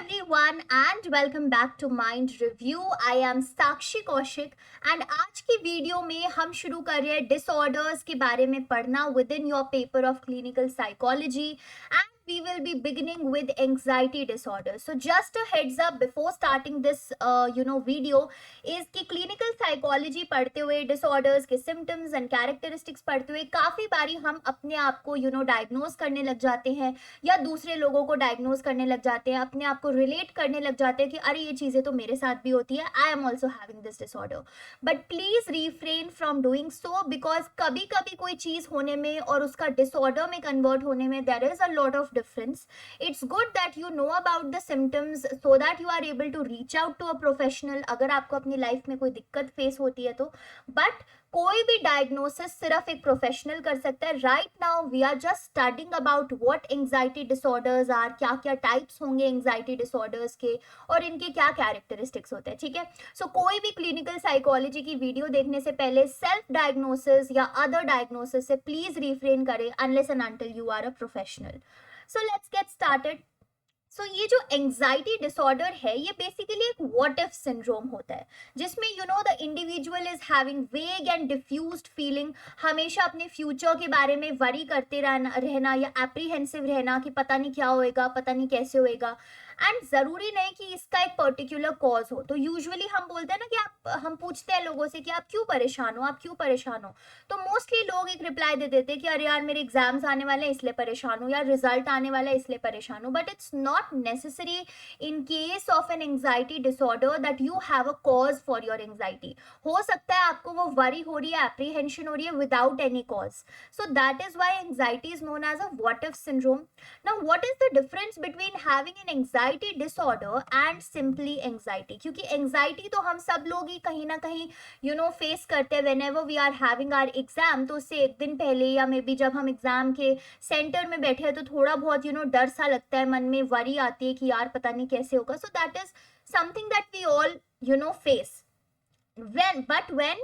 everyone and welcome back to Mind Review. I am Sakshi Kaushik and आज की video में हम शुरू कर रहे हैं डिसऑर्डर्स के बारे में पढ़ना within your paper of clinical psychology and we will be beginning with anxiety disorder. So just a heads up before starting this video is कि clinical psychology पढ़ते हुए disorders के symptoms and characteristics पढ़ते हुए काफ़ी बारी हम अपने आप को diagnose करने लग जाते हैं या दूसरे लोगों को डायग्नोज करने लग जाते हैं, अपने आप को रिलेट करने लग जाते हैं कि अरे ये चीज़ें तो मेरे साथ भी होती है, I am also having this disorder. But please refrain from doing so because कभी कभी कोई चीज़ होने में और उसका डिसऑर्डर में कन्वर्ट होने में there is a lot of difference. It's good that you know about the symptoms so that you are able to reach out to a professional अगर आपको अपनी लाइफ में कोई दिक्कत फेस होती है तो. बट कोई भी डायग्नोसिस सिर्फ एक प्रोफेशनल कर सकता है. Right now we are just studying about what anxiety disorders are, क्या क्या टाइप्स होंगे एंजाइटी डिसऑर्डर्स के और इनके क्या कैरेक्टरिस्टिक्स होते हैं. ठीक है, सो कोई भी क्लिनिकल साइकोलॉजी की वीडियो देखने से पहले सेल्फ डायग्नोसिस या अदर डायग्नोसिस से प्लीज रिफ्रेन करें unless and until you are a professional. So let's get started. So ये जो एंजाइटी डिसऑर्डर है ये बेसिकली एक व्हाट इफ सिंड्रोम होता है जिसमें द इंडिविजुअल इज हैविंग वेग एंड डिफ्यूज्ड फीलिंग, हमेशा अपने फ्यूचर के बारे में वरी करते रहना या एप्रीहेंसिव रहना कि पता नहीं क्या होएगा, पता नहीं कैसे होएगा. एंड ज़रूरी नहीं कि इसका एक पर्टिकुलर कॉज हो. तो यूजुअली हम बोलते हैं ना कि हम पूछते हैं लोगों से कि आप क्यों परेशान हो, आप क्यों परेशान हो. तो मोस्टली लोग एक रिप्लाई दे देते हैं कि अरे यार मेरे एग्जाम्स आने वाले हैं इसलिए परेशान हूँ या रिजल्ट आने वाला है इसलिए परेशान हूँ. But it's not necessary in case of N anxiety disorder that you have a cause for your anxiety. हो सकता है आपको वो वरी हो रही है, एप्रीहेंशन हो रही है without any cause. So that is why anxiety is known as a what if syndrome. Now what is the difference between having an anxiety disorder and simply anxiety. क्योंकि एंजाइटी तो हम सब लोग ही कहीं ना कहीं फेस करते हैं whenever we are having our exam. तो उससे एक दिन पहले या मे बी जब हम एग्जाम के सेंटर में बैठे हैं तो थोड़ा बहुत डर सा लगता है, मन में वरी आती है कि यार पता नहीं कैसे होगा. So that is something that we all face. when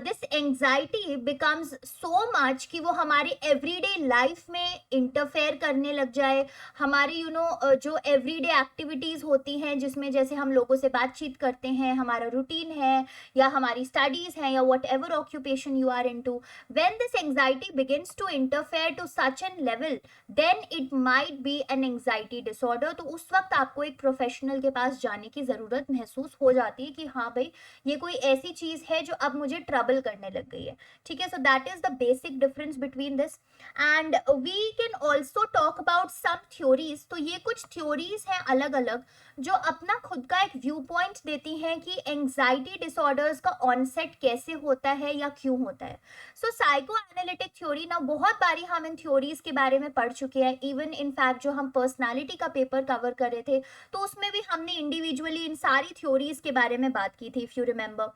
this anxiety becomes so much कि वो हमारे एवरीडे लाइफ में इंटरफेयर करने लग जाए. हमारी जो एवरीडे एक्टिविटीज़ होती हैं जिसमें जैसे हम लोगों से बातचीत करते हैं, हमारा रूटीन है या हमारी स्टडीज़ हैं या whatever occupation you are into, when this anxiety begins to interfere to such an level then it might be an anxiety disorder. तो उस वक्त आपको एक प्रोफेशनल के पास जाने की ज़रूरत महसूस हो जाती है कि हाँ भाई ये कोई ऐसी चीज़ है जो अब मुझे ट्रबल करने लग गई है. ठीक है, so that is the basic difference between this. And we can also talk about some theories. तो ये कुछ थ्योरीज हैं अलग अलग जो अपना खुद का एक व्यू पॉइंट देती हैं कि एंग्जाइटी डिसऑर्डर्स का ऑनसेट कैसे होता है या क्यों होता है. सो साइको एनालिटिक थ्योरी ना बहुत बारी हम इन थ्योरीज के बारे में पढ़ चुके हैं. इवन इन फैक्ट जो हम पर्सनालिटी का पेपर कवर कर रहे थे तो उसमें भी हमने इंडिविजुअली इन सारी थ्योरीज के बारे में बात की थी, इफ यू रिमेंबर,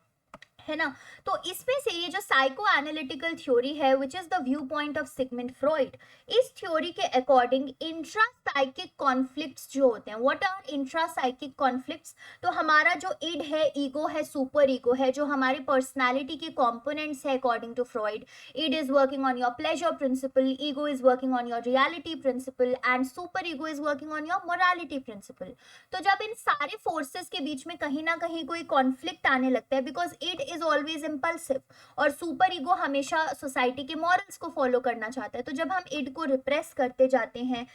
है ना. तो इसमें से ये जो साइको एनालिटिकल थ्योरी है which is the view point of Sigmund Freud, इस थ्योरी के अकॉर्डिंग इंट्रा साइकिक कॉन्फ्लिक्ट्स जो होते हैं, what are intra psychic conflicts. तो हमारा जो इड है, ईगो है, सुपर ईगो है, जो हमारे पर्सनालिटी के कॉम्पोनेंट्स है according to Freud. Id is working on your pleasure principle, ego is working on your reality principle and super ego is working on your morality principle. तो जब इन सारे forces के बीच में कहीं ना कहीं कोई कॉन्फ्लिक्ट आने लगता है because id is always impulsive और सुपर ईगो हमेशा सोसाइटी के मॉरल्स को फॉलो करना चाहता है. तो जब हम इड को रिप्रेस करते जाते हैं,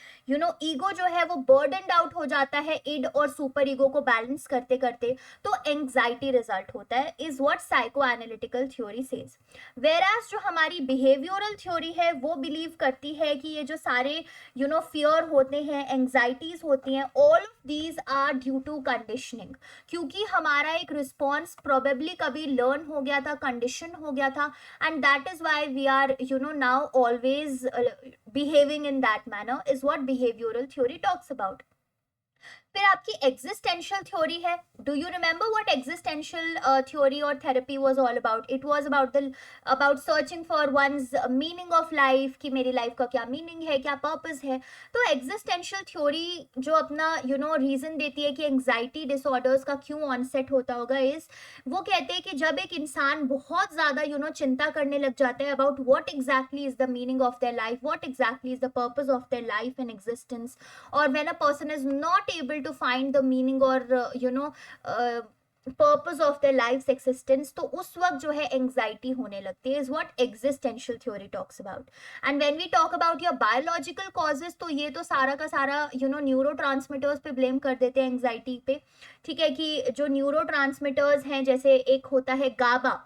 ईगो जो है वो बर्डनड आउट हो जाता है इड और सुपर ईगो को बैलेंस करते करते, तो एंग्जाइटी रिजल्ट होता है, is what psycho analytical theory says. Whereas जो हमारी बिहेवियरल थ्योरी है वो बिलीव करती है कि ये जो सारे फियर होते हैं, एंग्जाइटीज होती हैं, all of these are due to conditioning. क्योंकि हमारा एक रिस्पॉन्स प्रोबेबली कभी लर्न हो गया था, कंडीशन हो गया था, and that is why we are now always behaving in that manner, is what behavioural theory talks about. फिर आपकी एग्जिस्टेंशियल थ्योरी है. Do you remember what existential theory और therapy was all about? It was about searching for one's meaning of life, कि मेरी life का क्या meaning है, क्या पर्पस है. तो एग्जिस्टेंशियल थ्योरी जो अपना रीजन देती है कि एंग्जाइटी डिसऑर्डर्स का क्यों ऑनसेट होता होगा, इज वो कहते हैं कि जब एक इंसान बहुत ज़्यादा चिंता करने लग जाता है about what exactly is the meaning of their life, what exactly is the purpose of their life and existence, और when a person is not able to find the meaning or purpose of the life existence, तो उस वक्त जो है anxiety होने लगती है, is what existential theory talks about. And when we talk about your biological causes, तो ये तो सारा का सारा न्यूरो ट्रांसमीटर्स पे ब्लेम कर देते हैं एंग्जाइटी पे. ठीक है, कि जो न्यूरो ट्रांसमीटर्स हैं, जैसे एक होता है गाबा,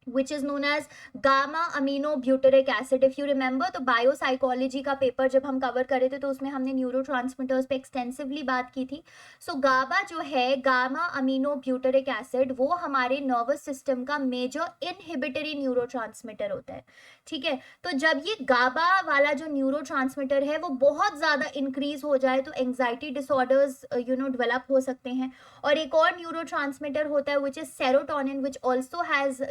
which is known as gamma aminobutyric acid. if you remember, तो बायोसाइकोलॉजी का पेपर जब हम कवर कर रहे थे तो उसमें हमने न्यूरोट्रांसमीटर्स पे एक्सटेंसिवली बात की थी. सो गाबा जो है, गामा अमीनोब्यूटेरिक एसिड, वो हमारे नर्वस सिस्टम का मेजर इनहिबिटरी न्यूरोट्रांसमीटर होता है. ठीक है, तो जब ये गाबा वाला जो न्यूरोट्रांसमीटर है वो बहुत ज़्यादा इंक्रीज हो जाए तो एंग्जाइटी डिसऑर्डर्स डेवलप हो सकते हैं. और एक और न्यूरोट्रांसमीटर होता है which is serotonin, which also has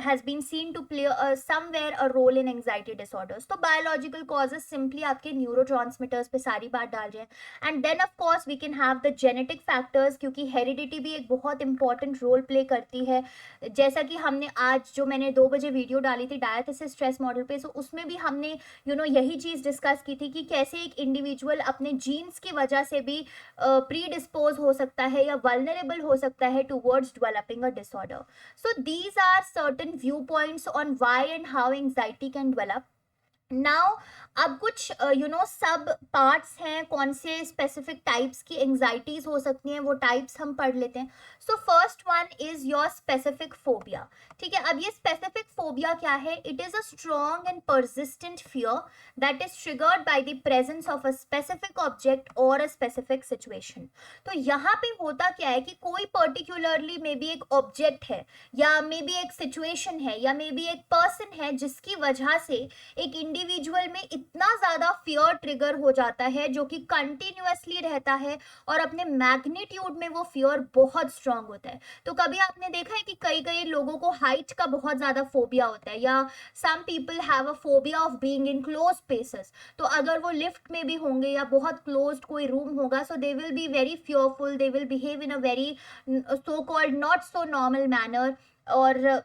has been seen to play somewhere a role in anxiety disorders. तो biological causes simply आपके neurotransmitters पे सारी बात डाल रहे हैं. And then of course we can have the genetic factors, क्योंकि heredity भी एक बहुत important role play करती है. जैसा कि हमने आज जो मैंने 2 बजे वीडियो डाली थी डायथिसिस स्ट्रेस मॉडल पे, so उसमें भी हमने यही चीज़ डिस्कस की थी कि कैसे एक इंडिविजुअल अपने जीन्स की वजह से भी प्रीडिस्पोज हो सकता है या वल्नरेबल हो सकता है towards developing a disorder. So these are certain viewpoints on why and how anxiety can develop. Now अब कुछ सब पार्ट्स हैं, कौन से स्पेसिफिक टाइप्स की एंग्जाइटीज हो सकती हैं, वो टाइप्स हम पढ़ लेते हैं. So first one is your specific phobia. ठीक है, अब ये स्पेसिफिक फोबिया क्या है? It is a strong and persistent fear that is triggered by the presence of a specific object और अ स्पेसिफिक सिचुएशन. तो यहाँ पे होता क्या है कि कोई पर्टिकुलरली मे बी एक ऑब्जेक्ट है, या मे बी एक सिचुएशन है, या मे बी एक पर्सन है, जिसकी वजह से एक इंडिविजुअल में इतना ज्यादा फियर ट्रिगर हो जाता है जो कि कंटिन्यूअसली रहता है और अपने मैग्नीट्यूड में वो फियर बहुत स्ट्रांग होता है. तो कभी आपने देखा है कि कई कई लोगों को हाइट का बहुत ज्यादा फोबिया होता है, या some people have a phobia of being in close spaces. तो अगर वो लिफ्ट में भी होंगे या बहुत क्लोज्ड कोई रूम होगा, so they will be very fearful, they will behave in a very so called not so normal manner, और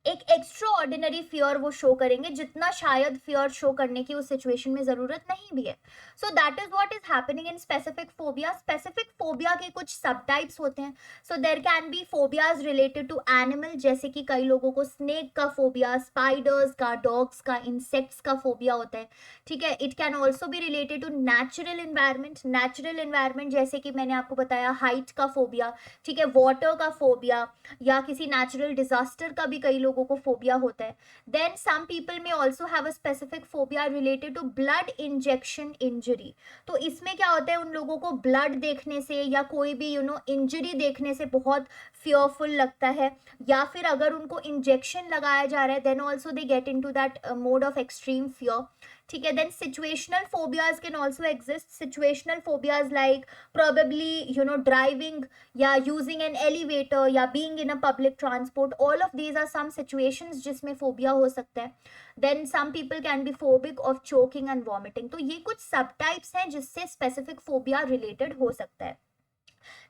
एक एक्स्ट्रा ऑर्डिनरी फियर वो शो करेंगे जितना शायद फियर शो करने की उस सिचुएशन में जरूरत नहीं भी है. So that is what is happening in specific phobia. Specific phobia के कुछ सब टाइप्स होते हैं. So there can be phobias related to animal, जैसे कि कई लोगों को स्नेक का फोबिया, स्पाइडर्स का, डॉग्स का, इंसेक्ट्स का फोबिया होता है. ठीक है, it can also be related to natural environment. Natural environment जैसे कि मैंने आपको बताया हाइट का फोबिया, ठीक है, वाटर का फोबिया, या किसी नेचुरल डिजास्टर का भी कई लोगों को फोबिया होता है. Then some people may also have a specific phobia related to blood injection injury. तो इसमें क्या होता है, उन लोगों को ब्लड देखने से या कोई भी इंजरी देखने से बहुत फियरफुल लगता है, या फिर अगर उनको इंजेक्शन लगाया जा रहा है then also they get into that mode of extreme fear. ठीक है, then situational phobias can also exist. Situational phobias like probably driving, या using an elevator, या being in a public transport. all of these are some situations जिसमें phobia हो सकता है. then some people can be phobic of choking and vomiting. तो ये कुछ sub types हैं जिससे स्पेसिफिक फोबिया रिलेटेड हो सकता है.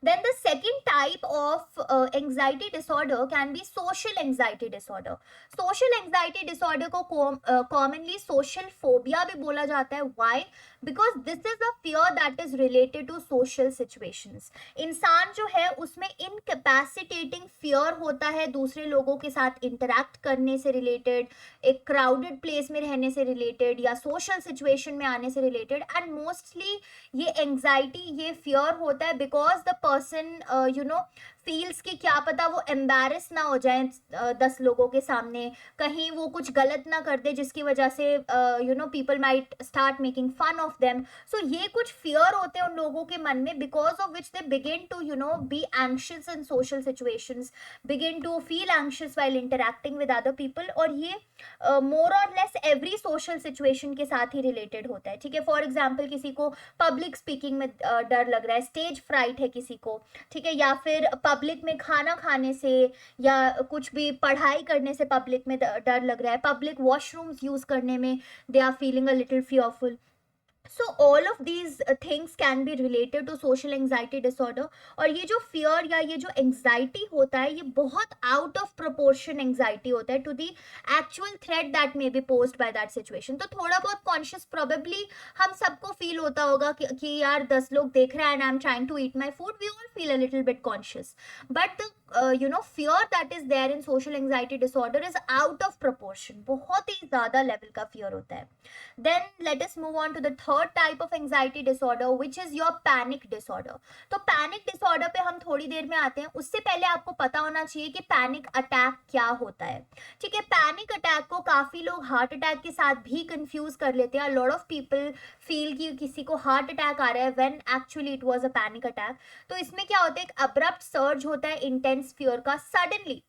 Then the second type of anxiety disorder can be social anxiety disorder. Social anxiety disorder को commonly social phobia भी बोला जाता है. Why? Because this is a fear that is related to social situations. इंसान जो है उसमें incapacitating fear होता है दूसरे लोगों के साथ interact करने से related, एक crowded place में रहने से related, या social situation में आने से related. And mostly ये anxiety, ये fear होता है because the person फील्स कि क्या पता वो एम्बैरस ना हो जाए 10 लोगों के सामने, कहीं वो कुछ गलत ना कर दे जिसकी वजह से people might start making fun of them. So ये कुछ फियर होते हैं उन लोगों के मन में, because of which they begin to be anxious in social situations, begin to feel anxious while interacting with other people. और ये मोर और लेस एवरी सोशल सिचुएशन के साथ ही रिलेटेड होता है. ठीक है, फॉर एग्जाम्पल किसी को पब्लिक स्पीकिंग में डर लग रहा है, स्टेज फ्राइट है किसी को, ठीक है, या फिर पब्लिक में खाना खाने से या कुछ भी पढ़ाई करने से पब्लिक में डर लग रहा है, पब्लिक वॉशरूम्स यूज करने में they are feeling a little fearful. So all of these things can be related to social anxiety disorder. और ये जो फियर या ये जो एंग्जाइटी होता है, ये बहुत आउट ऑफ प्रोपोर्शन एंग्जाइटी होता है to the actual threat that may be posed by that situation. तो थोड़ा बहुत कॉन्शियस प्रोबेबली हम सबको फील होता होगा कि यार 10 लोग देख रहे हैं and I am trying to eat my food, we all feel a little bit conscious, but fear that is there in social anxiety disorder is out of proportion, बहुत ही ज्यादा लेवल का फियर होता है। Then let us move on to the third type of anxiety disorder, which is your panic disorder. तो panic disorder पे हम थोड़ी देर में आते हैं, उससे पहले आपको पता होना चाहिए कि panic attack क्या होता है। ठीक है, panic attack को काफी लोग heart attack के साथ भी confuse कर लेते हैं। A lot of people feel कि किसी को heart attack आ रहा है when actually it was a panic attack। तो इसमें क्या होता है, एक abrupt surge होता है intense fear का suddenly।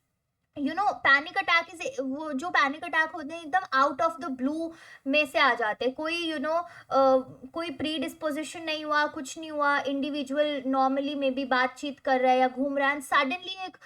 पैनिक अटैक इज, वो जो पैनिक अटैक होते हैं एकदम आउट ऑफ द ब्लू में से आ जाते हैं। कोई कोई प्री डिस्पोजिशन नहीं हुआ, कुछ नहीं हुआ, इंडिविजुअल नॉर्मली में भी बातचीत कर रहा है या घूम रहा है, सडनली एक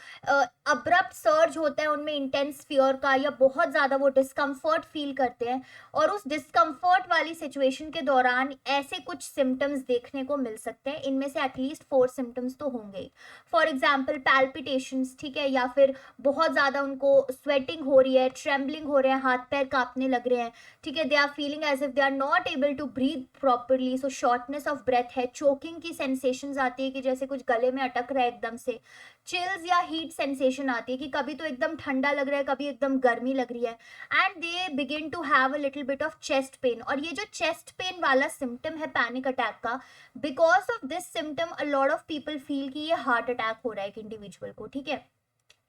अब्रप्ट सर्ज होता है उनमें इंटेंस फियर का, या बहुत ज़्यादा वो डिस्कम्फर्ट फील करते हैं। और उस डिस्कम्फर्ट वाली सिचुएशन के दौरान ऐसे कुछ सिम्टम्स देखने को मिल सकते हैं। इनमें से एटलीस्ट 4 सिम्टम्स तो होंगे। फॉर एग्जाम्पल पैल्पिटेशंस, ठीक है, या फिर बहुत ज़्यादा उनको स्वेटिंग हो रही है, ट्रेम्बलिंग हो रहे हैं, हाथ पैर कांपने लग रहे हैं, ठीक है, they are feeling as if they are not able to breathe properly, so shortness of breath है, चोकिंग की सेंसेशंस आती है कि जैसे कुछ गले में अटक रहा है एकदम से, चिल्स या हीट सेंसेशन आती है कि कभी तो एकदम ठंडा लग रहा है, कभी एकदम गर्मी लग रही है, and they begin to have a little bit of chest pain. और ये जो चेस्ट पेन वाला सिम्टम है पैनिक अटैक का, because of this symptom a lot of people feel कि ये हार्ट अटैक हो रहा है एक इंडिविजुअल को, ठीक है।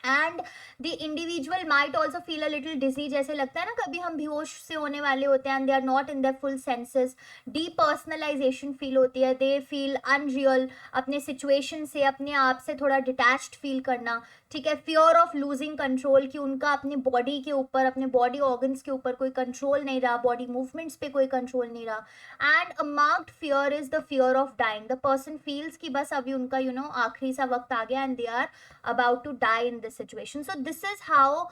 And the individual might also feel a little dizzy, जैसे लगता है ना कभी हम बेहोश से होने वाले होते हैं, and they are not in their full senses. Depersonalisation feel होती है, दे फील अनरियल, अपने सिचुएशन से, अपने आप से थोड़ा डिटैच्ड फील करना, ठीक है। फियर ऑफ लूजिंग कंट्रोल, कि उनका अपने बॉडी के ऊपर, अपने बॉडी ऑर्गन्स के ऊपर कोई कंट्रोल नहीं रहा, बॉडी मूवमेंट्स पे कोई कंट्रोल नहीं रहा। And a marked fear is the fear of dying, the person feels कि बस अभी उनका आखिरी सा वक्त आ गया, and they are about to die in this situation. So this is how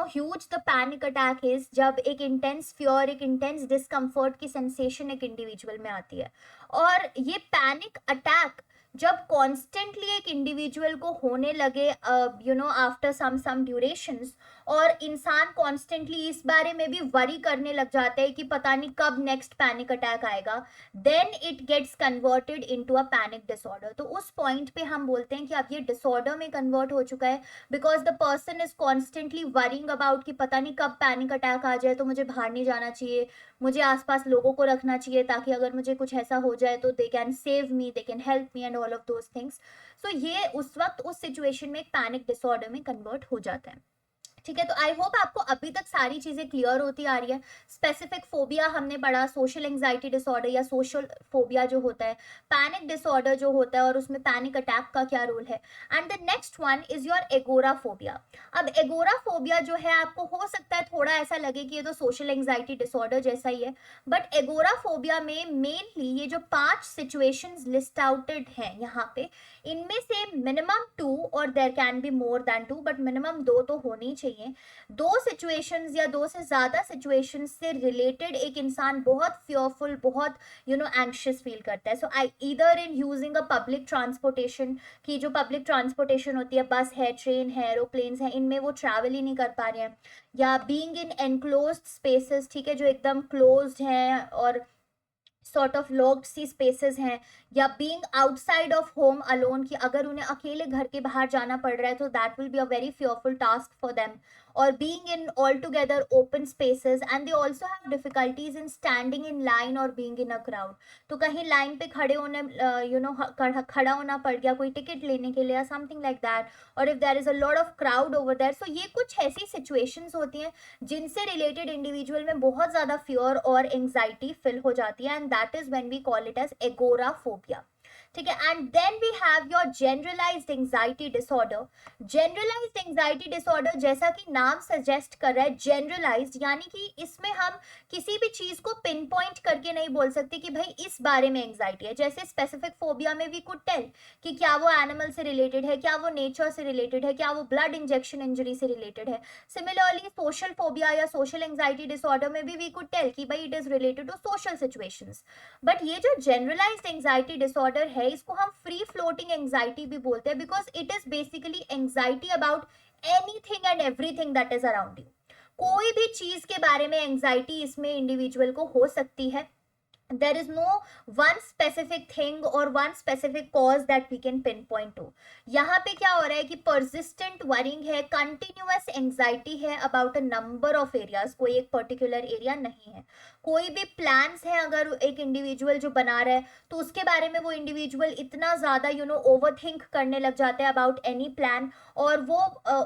huge the panic attack is, जब एक intense fear, एक intense discomfort की sensation एक individual में आती है। और ये panic attack जब कॉन्स्टेंटली एक इंडिविजुअल को होने लगे आफ्टर सम ड्यूरेशंस, और इंसान कॉन्स्टेंटली इस बारे में भी वरी करने लग जाता है कि पता नहीं कब नेक्स्ट पैनिक अटैक आएगा, then it gets converted into a panic disorder. तो उस पॉइंट पे हम बोलते हैं कि अब ये डिसऑर्डर में कन्वर्ट हो चुका है, because the person is constantly worrying about कि पता नहीं कब पैनिक अटैक आ जाए, तो मुझे बाहर नहीं जाना चाहिए, मुझे आसपास लोगों को रखना चाहिए ताकि अगर मुझे कुछ ऐसा हो जाए तो they can save me, they can help me, and all of those things. So ये उस वक्त उस सिचुएशन में एक पैनिक डिसऑर्डर में कन्वर्ट हो जाता है, ठीक है। तो आई होप आपको अभी तक सारी चीजें क्लियर होती आ रही है। स्पेसिफिक फोबिया हमने पढ़ा, सोशल एंग्जाइटी डिसऑर्डर या सोशल फोबिया जो होता है, पैनिक डिसऑर्डर जो होता है, और उसमें पैनिक अटैक का क्या रोल है। And the next one is your agoraphobia. अब एगोराफोबिया जो है, आपको हो सकता है थोड़ा ऐसा लगे कि ये तो सोशल एंग्जाइटी डिसऑर्डर जैसा ही है, बट एगोराफोबिया में मेनली ये जो 5 सिचुएशंस लिस्ट आउटेड हैं यहाँ पे, इनमें से मिनिमम 2 और there can be more than 2, but minimum 2 तो होनी चाहिए। 2 सिचुएशंस या 2 से ज्यादा सिचुएशंस से रिलेटेड एक इंसान बहुत फियरफुल, बहुत एंग्शियस फील करता है। So I either in using a public transportation, की जो पब्लिक ट्रांसपोर्टेशन होती है, बस है, ट्रेन है, एरोप्लेन्स है, इनमें वो ट्रैवल ही नहीं कर पा रहे हैं, या बीइंग इन एनक्लोज्ड स्पेसेस, ठीक है, जो एकदम क्लोज्ड हैं और सॉर्ट ऑफ लॉक्ड सी स्पेसेस हैं, या being outside of home alone, कि अगर उन्हें अकेले घर के बाहर जाना पड़ रहा है तो that will be a very fearful task for them, और being in all together open spaces, and they also have difficulties in standing in line और बीइंग इन अ क्राउड। तो कहीं लाइन पे खड़े होने खड़ा होना पड़ गया कोई टिकट लेने के लिए या समथिंग लाइक दैट, और if there is a lot of crowd over there. So ये कुछ ऐसी सिचुएशंस होती हैं जिनसे रिलेटेड इंडिविजुअल में बहुत ज़्यादा फियर और एंग्जाइटी फिल हो जाती है, and that is when we call it as agoraphobia. ठीक है. And then we have your generalised anxiety disorder. Generalised anxiety disorder, जैसा कि नाम सजेस्ट कर रहा है जनरलाइज्ड, यानी कि इसमें हम किसी भी चीज को पिन पॉइंट करके नहीं बोल सकते कि भाई इस बारे में एंजाइटी है. जैसे स्पेसिफिक फोबिया में वी कुड टेल कि क्या वो एनिमल से रिलेटेड है, क्या वो नेचर से रिलेटेड है, क्या वो ब्लड इंजेक्शन इंजरी से रिलेटेड है. सिमिलरली सोशल फोबिया या सोशल एंजाइटी डिसऑर्डर में भी वी कुड टेल कि भाई it is related to social situations. But ये जो जनरलाइज्ड एंजाइटी डिसऑर्डर है, इसको हम फ्री फ्लोटिंग एंजाइटी भी बोलते हैं, because it is basically anxiety about anything and everything that is around you. कोई भी चीज के बारे में एंजाइटी इसमें इंडिविजुअल को हो सकती है. there is no one specific thing or one specific cause that we can pinpoint to. यहाँ पे क्या हो रहा है कि persistent worrying है, continuous anxiety है about a number of areas, कोई एक particular area नहीं है. कोई भी plans है अगर एक individual जो बना रहा है तो उसके बारे में वो individual इतना ज़्यादा overthink करने लग जाते हैं about any plan, और वो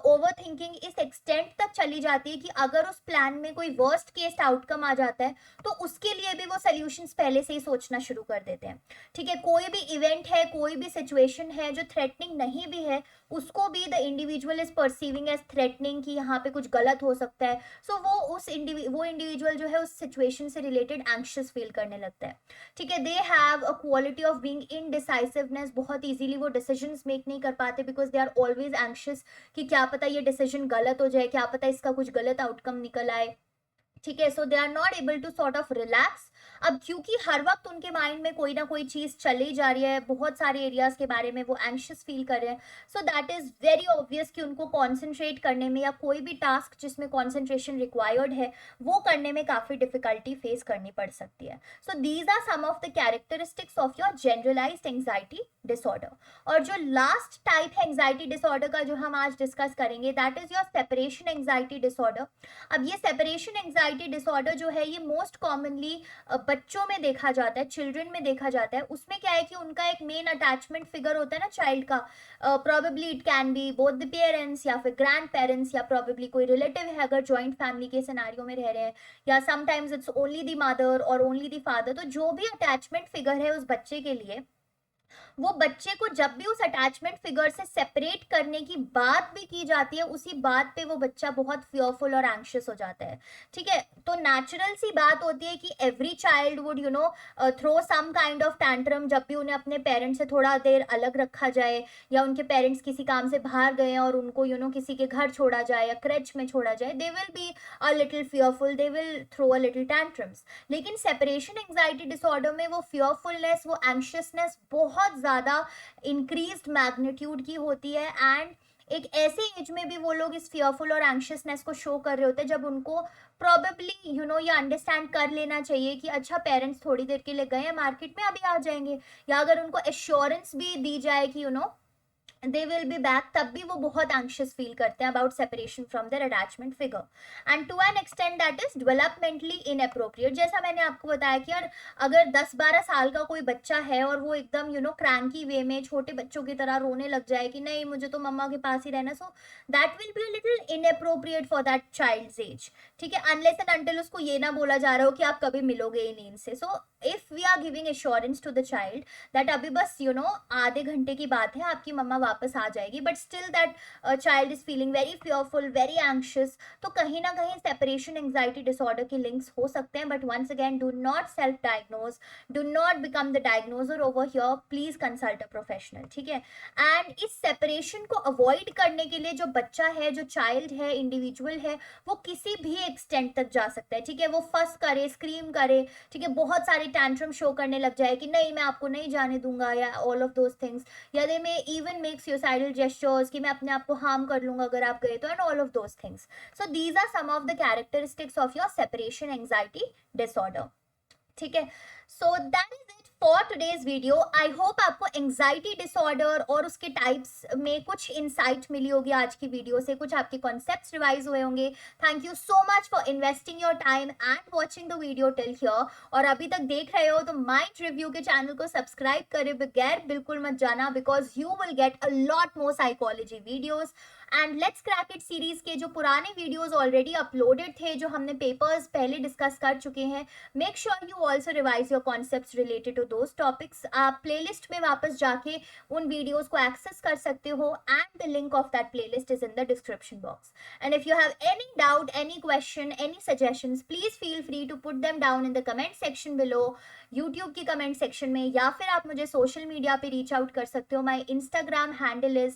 overthinking इस extent तक चली जाती है कि अगर उस plan में कोई worst case outcome आ जाता है तो उसके लिए भी वो solutions पहले से ही सोचना शुरू कर देते हैं. ठीक है, कोई भी इवेंट है, कोई भी सिचुएशन है जो थ्रेटनिंग नहीं भी है, उसको भी the individual is perceiving as threatening कि यहाँ पे कुछ गलत हो सकता है. सो वो इंडिविजुअल जो है उस सिचुएशन से रिलेटेड एंग्शियस फील करने लगता है. ठीक है, they have a quality of being indecisiveness. बहुत इजीली वो डिसीजंस मेक नहीं कर पाते because they are always anxious कि क्या पता ये डिसीजन गलत हो जाए, क्या पता इसका कुछ गलत आउटकम निकल आए. ठीक है, so they are not able to sort of relax. अब क्योंकि हर वक्त उनके माइंड में कोई ना कोई चीज चली जा रही है, बहुत सारे एरियाज के बारे में वो एंग्शियस फील कर रहे हैं, सो दैट इज वेरी ऑब्वियस कि उनको कॉन्सेंट्रेट करने में या कोई भी टास्क जिसमें कॉन्सेंट्रेशन रिक्वायर्ड है वो करने में काफी डिफिकल्टी फेस करनी पड़ सकती है. So these are some of the characteristics of your generalised anxiety disorder. और जो लास्ट टाइप है एंजाइटी डिसऑर्डर का जो हम आज डिस्कस करेंगे, that is your separation anxiety disorder. अब ये सेपरेशन एंजाइटी डिसऑर्डर जो है ये मोस्ट कॉमनली बच्चों में देखा जाता है, चिल्ड्रन में देखा जाता है. उसमें क्या है कि उनका एक मेन अटैचमेंट फिगर होता है ना चाइल्ड का. Probably it can be both the parents या फिर ग्रैंड पेरेंट्स या प्रोबेबली कोई रिलेटिव है अगर जॉइंट फैमिली के सिनेरियो में रह रहे हैं, या sometimes it's only the mother और ओनली द फादर. तो जो भी अटैचमेंट फिगर है उस बच्चे के लिए, वो बच्चे को जब भी उस अटैचमेंट फिगर से सेपरेट करने की बात भी की जाती है, उसी बात पे वो बच्चा बहुत फियरफुल और एंग्शियस हो जाता है. ठीक है, तो नेचुरल सी बात होती है कि every child would throw some kind of tantrum जब भी उन्हें अपने पेरेंट्स से थोड़ा देर अलग रखा जाए, या उनके पेरेंट्स किसी काम से बाहर गए और उनको किसी के घर छोड़ा जाए या क्रेच में छोड़ा जाए, they will be a little fearful, they will throw a little tantrums. लेकिन सेपरेशन एंजाइटी डिसऑर्डर में वो फियरफुलनेस, वो एंग्शियसनेस बहुत ज्यादा इंक्रीज्ड मैग्नीट्यूड की होती है. एंड एक ऐसे एज में भी वो लोग इस फियरफुल और एंग्शियसनेस को शो कर रहे होते हैं जब उनको प्रोबेबली ये अंडरस्टैंड कर लेना चाहिए कि अच्छा पेरेंट्स थोड़ी देर के लिए गए हैं मार्केट में, अभी आ जाएंगे. या अगर उनको एश्योरेंस भी दी जाए कि they will be back, तब भी वो बहुत anxious feel करते हैं about separation from their attachment figure. And to an extent that is developmentally inappropriate. जैसा मैंने आपको बताया कि यार अगर 10-12 साल का कोई बच्चा है और वो एकदम cranky way में छोटे बच्चों की तरह रोने लग जाए कि नहीं मुझे तो मम्मा के पास ही रहना, so that will be a little inappropriate for that child's age. ठीक है, unless and until उसको ये ना बोला जा रहा हो कि आप कभी मिलोगे ही नहीं इनसे. So if we are giving assurance to the child that अभी बस आधे घंटे की बात है आपकी मम्मा वापस आ जाएगी, but still that child is feeling very fearful, very anxious, तो कहीं ना कहीं सेपरेशन एंजाइटी डिसऑर्डर के लिंक्स हो सकते हैं. But once again do not self diagnose, do not become the diagnoser over here, please consult a professional. ठीक है, एंड इस सेपरेशन को अवॉइड करने के लिए जो बच्चा है, जो चाइल्ड है, इंडिविजुअल है, वो किसी भी एक्सटेंट तक जा सकता है. ठीक है, वो फस करे, स्क्रीम करे, ठीक है, बहुत सारे टैंट्रम शो करने लग जाए कि नहीं मैं आपको नहीं जाने दूंगा, या ऑल ऑफ दोज थिंग्स, या they may even make suicidal gestures कि मैं अपने आप को हार्म कर लूंगा अगर आप गए तो, and all of those things. So these are some of the characteristics of your separation anxiety disorder. ठीक है, so that is it for today's video. I hope आपको एंजाइटी डिसऑर्डर और उसके टाइप्स में कुछ इंसाइट मिली होगी आज की वीडियो से, कुछ आपके कॉन्सेप्ट्स रिवाइज हुए होंगे. Thank you so much for investing your time and watching the video till here. और अभी तक देख रहे हो तो माइंड रिव्यू के चैनल को सब्सक्राइब करे बगैर बिल्कुल मत जाना, because you will get a lot more psychology videos. And let's crack it series के जो पुराने वीडियोस ऑलरेडी अपलोडेड थे, जो हमने पेपर्स पहले डिस्कस कर चुके हैं, make sure you also revise your concepts related to those topics. आप प्लेलिस्ट में वापस जाके उन वीडियोस को एक्सेस कर सकते हो and the link of that playlist is in the description box. And if you have any doubt, any question, any suggestions, please feel free to put them down in the comment section below. YouTube की comment section में, या फिर आप मुझे social media पे reach out कर सकते हो. My Instagram handle is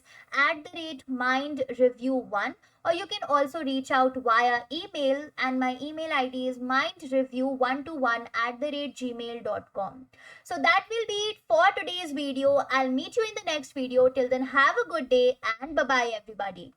@mindreview1, or you can also reach out via email, and my email ID is mindreview121@gmail.com. So that will be it for today's video. I'll meet you in the next video. Till then, have a good day and bye bye everybody.